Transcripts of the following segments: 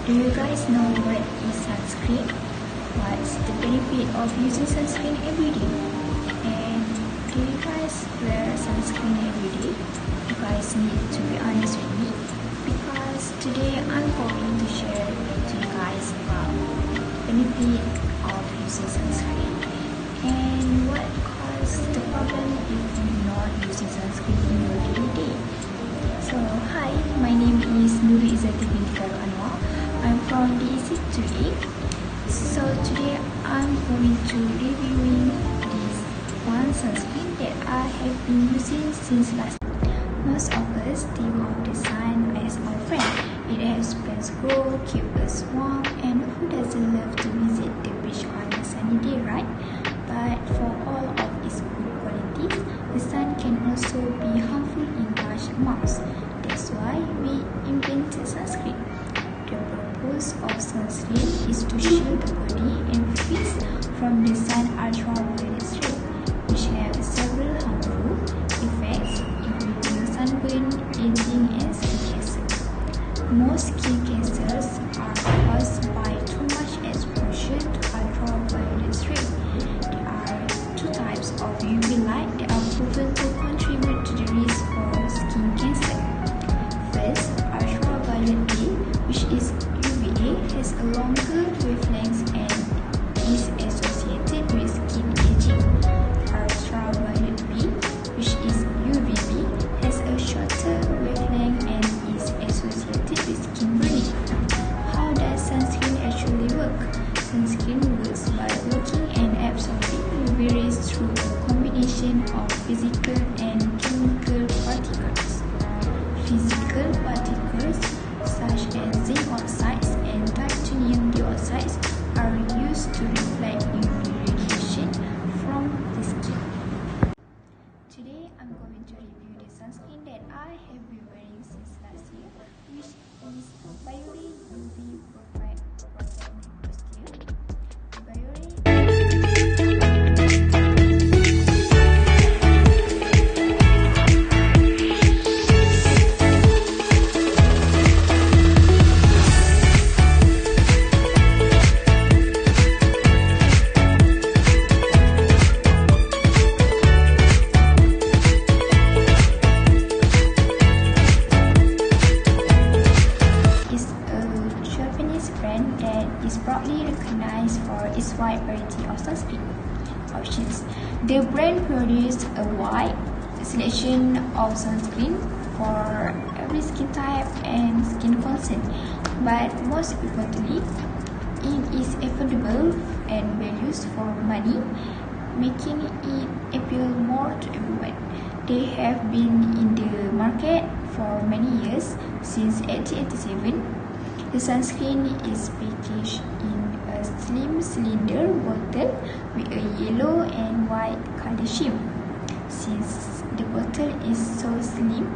Do you guys know what is sunscreen? What's the benefit of using sunscreen every day? And do you guys wear sunscreen every day? You guys need to be honest with me, because today I'm going to share to you guys about the benefit of using sunscreen and what causes the problem if you're not using sunscreen in your daily day. So hi, my name is Nuri Izzati binti Khairul Anwar. I'm from DEC2A. So today I'm going to reviewing this one sunscreen that I have been using since last. Most of us think of the sun as our friend. It helps plants grow, keep us warm, and who doesn't love to visit the beach on a sunny day, right? But for all of its good qualities, the sun can also be harmful in large amounts. That's why we invented sunscreen. The purpose of sunscreen is to shield the body and face from the sun ultraviolet rays, which have several harmful effects, including sunburn, aging, and skin cancer. Most skin cancers are caused by too much exposure to ultraviolet rays. There are two types of UV light that are proven to contribute to the risk for skin cancer. First, ultraviolet A, which is UVA, has a longer wavelength and is associated with skin aging. Ultraviolet B, which is UVB, has a shorter wavelength and is associated with skin burning. How does sunscreen actually work? Sunscreen works by blocking and absorbing UV rays through a combination of physical and chemical particles. Physical particles such as zinc oxides and titanium dioxide are used to reflect UV radiation from the skin. Today I'm going to review the sunscreen that I have been wearing since last year, which is Biore UV Perfect Protect Posture. Brand that is broadly recognized for its wide variety of sunscreen options. The brand produces a wide selection of sunscreen for every skin type and skin concern, but most importantly, it is affordable and well used for money, making it appeal more to everyone. They have been in the market for many years, since 1887. The sunscreen is packaged in a slim cylinder bottle with a yellow and white color scheme. Since the bottle is so slim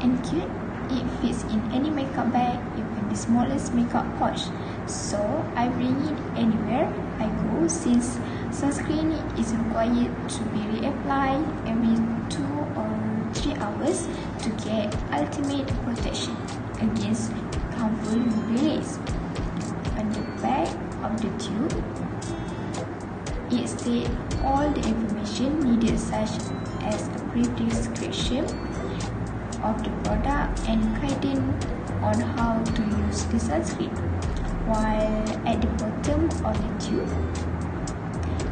and cute, it fits in any makeup bag, even the smallest makeup pouch. So I bring it anywhere I go, since sunscreen is required to be reapplied every 2 or 3 hours to get ultimate protection against harmful UV rays. On the back of the tube, it states all the information needed, such as a brief description of the product and guidance on how to use the sunscreen. While at the bottom of the tube,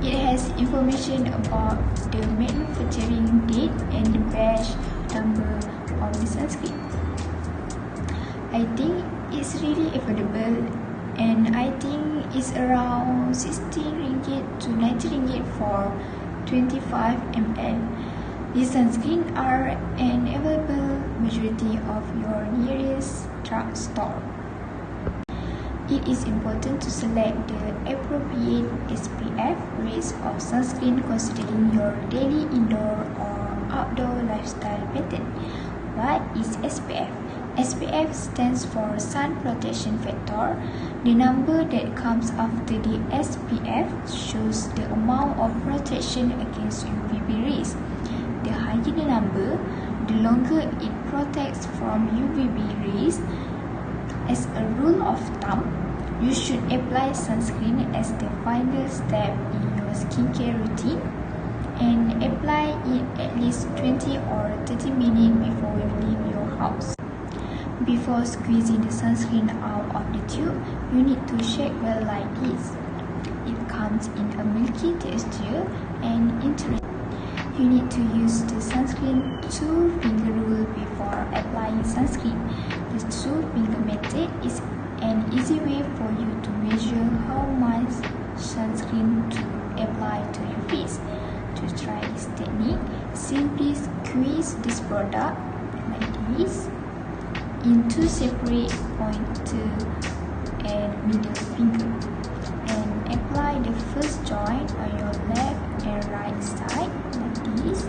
it has information about the manufacturing date and the batch number of the sunscreen. I think it's really affordable, and I think it's around 60 ringgit to 90 ringgit for 25 ml. These sunscreen are an available majority of your nearest drugstore. It is important to select the appropriate SPF rates of sunscreen considering your daily indoor or outdoor lifestyle pattern. What is SPF? SPF stands for Sun Protection Factor. The number that comes after the SPF shows the amount of protection against UVB rays. The higher the number, the longer it protects from UVB rays. As a rule of thumb, you should apply sunscreen as the final step in your skincare routine and apply it at least 20 or 30 minutes before you leave your house. Before squeezing the sunscreen out of the tube, you need to shake well like this. It comes in a milky texture and interesting. You need to use the sunscreen 2-finger rule before applying sunscreen. The 2-finger method is an easy way for you to measure how much sunscreen to apply to your face. To try this technique, simply squeeze this product like this in 2 separate pointer and middle finger and apply the first joint on your left and right side like this,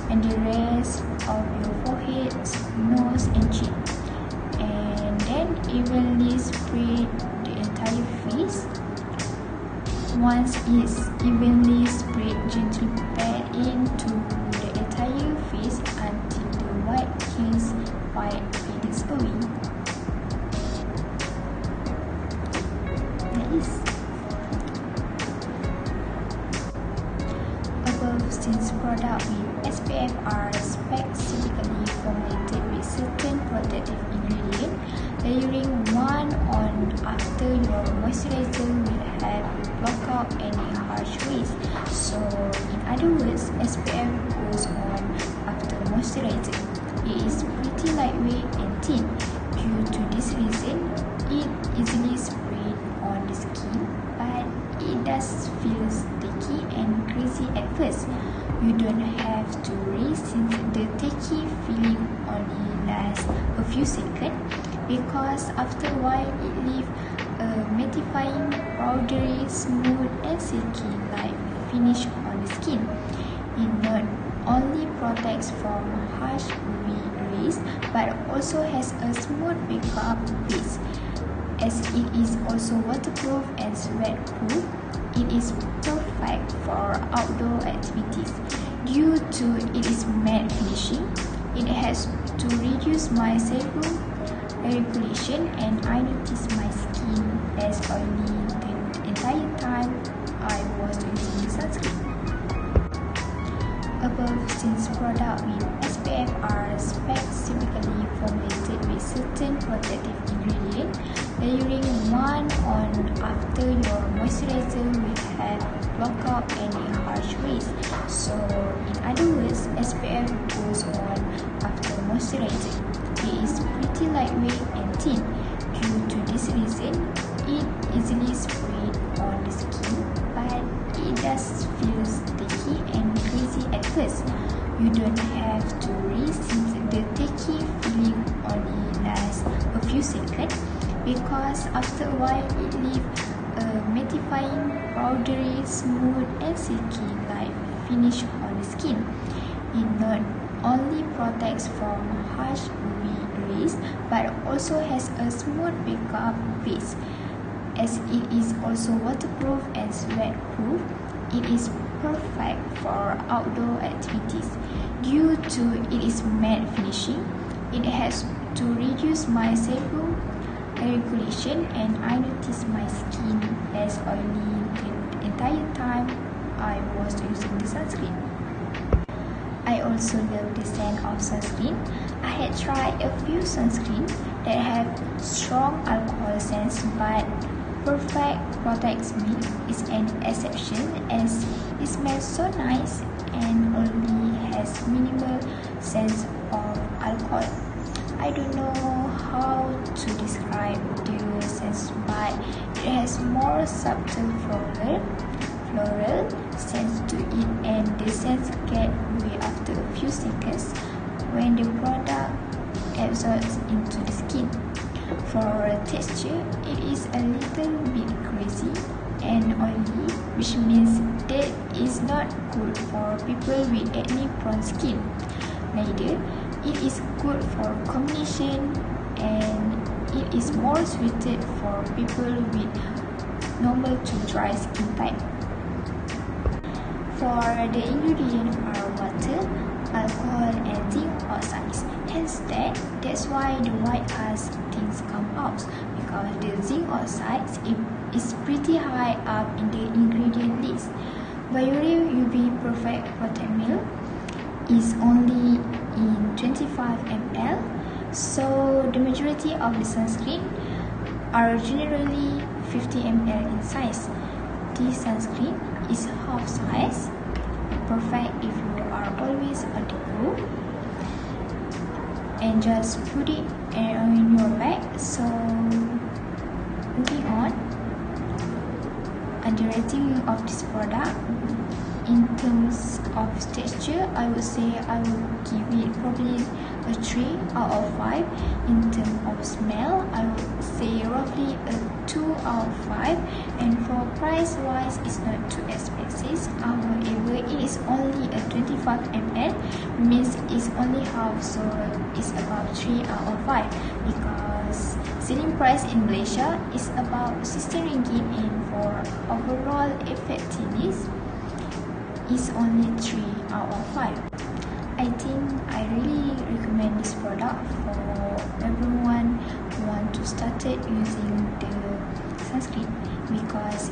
and the rest of your forehead, nose and chin, and then evenly spread the entire face. Once it's evenly spread, gently pat into the entire face until the white hairs fades away. Nice. Above since products with SPF are specifically formulated with certain protective ingredients, layering one on after your moisturizer will help block out any harsh rays. So, in other words, SPF goes on after moisturizer. It is pretty lightweight and thin. Due to this reason, it easily spreads on the skin, but it does feel sticky and greasy at first. You don't have to rinse since the sticky feeling only lasts a few seconds, because after a while it leaves a mattifying, powdery, smooth and silky-like finish on the skin. It not only protects from harsh UV rays but also has a smooth makeup base. As it is also waterproof and sweat-proof, it is perfect for outdoor activities. Due to its matte finishing, it has to reduce my sebum regulation, and I noticed my skin as oily the entire time I was using the sunscreen. Above since products with SPF are specifically formulated with certain protective ingredients, layering one on after your moisturizer will help block out any harsh rays. So, in other words, SPF goes on after moisturizer. It is pretty lightweight and thin. Due to this reason, it easily spreads on the skin, but it does feel sticky and greasy at first. You don't have to rinse since the sticky feeling only lasts a few seconds, because after a while it leaves a mattifying, powdery, smooth and silky-like finish on the skin. It not only protects from harsh UV rays but also has a smooth makeup base. As it is also waterproof and sweat-proof, it is perfect for outdoor activities. Due to its matte finishing, it has to reduce my sebum regulation, and I noticed my skin as oily the entire time I was using the sunscreen. I also love the scent of sunscreen. I had tried a few sunscreens that have strong alcohol scents, but Perfect Protects Me is an exception as it smells so nice and only has minimal sense of alcohol. I don't know how to describe the sense, but it has more subtle floral sense to it, and the scent gets away after a few seconds when the product absorbs into the skin. For texture, it is a little bit greasy and oily, which means that is not good for people with acne-prone skin. Neither, it is good for combination, and it is more suited for people with normal to dry skin type. For the ingredients are water, alcohol and zinc oxides. Hence, is that that's why the white cast things come out, because the zinc oxide is pretty high up in the ingredient list. Bioré UV Perfect Protect Milk is only in 25 ml, so the majority of the sunscreen are generally 50 ml in size. This sunscreen is half size, perfect if you are always on the go, and just put it in your bag. So moving on, and the rating of this product in terms of texture, I would say I will give it probably a 3 out of 5. In terms of smell, I would say roughly a 2 out of 5. And for price wise, it's not too expensive. However, it is only a 25 ml, means it's only half, so it's about 3 out of 5, because selling price in Malaysia is about 16 ringgit, and for overall effectiveness is only 3 out of 5. I think I really recommend this product for everyone who want to start using the sunscreen, because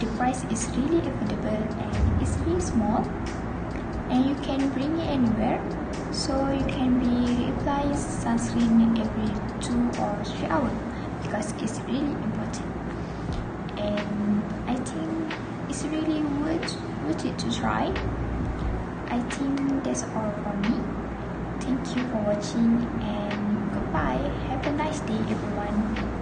the price is really affordable and it's really small, and you can bring it anywhere, so you can be applying sunscreen every 2 or 3 hours, because it's really important. And I think it's really worth it to try. I think that's all for me. Thank you for watching, and goodbye. Have a nice day, everyone.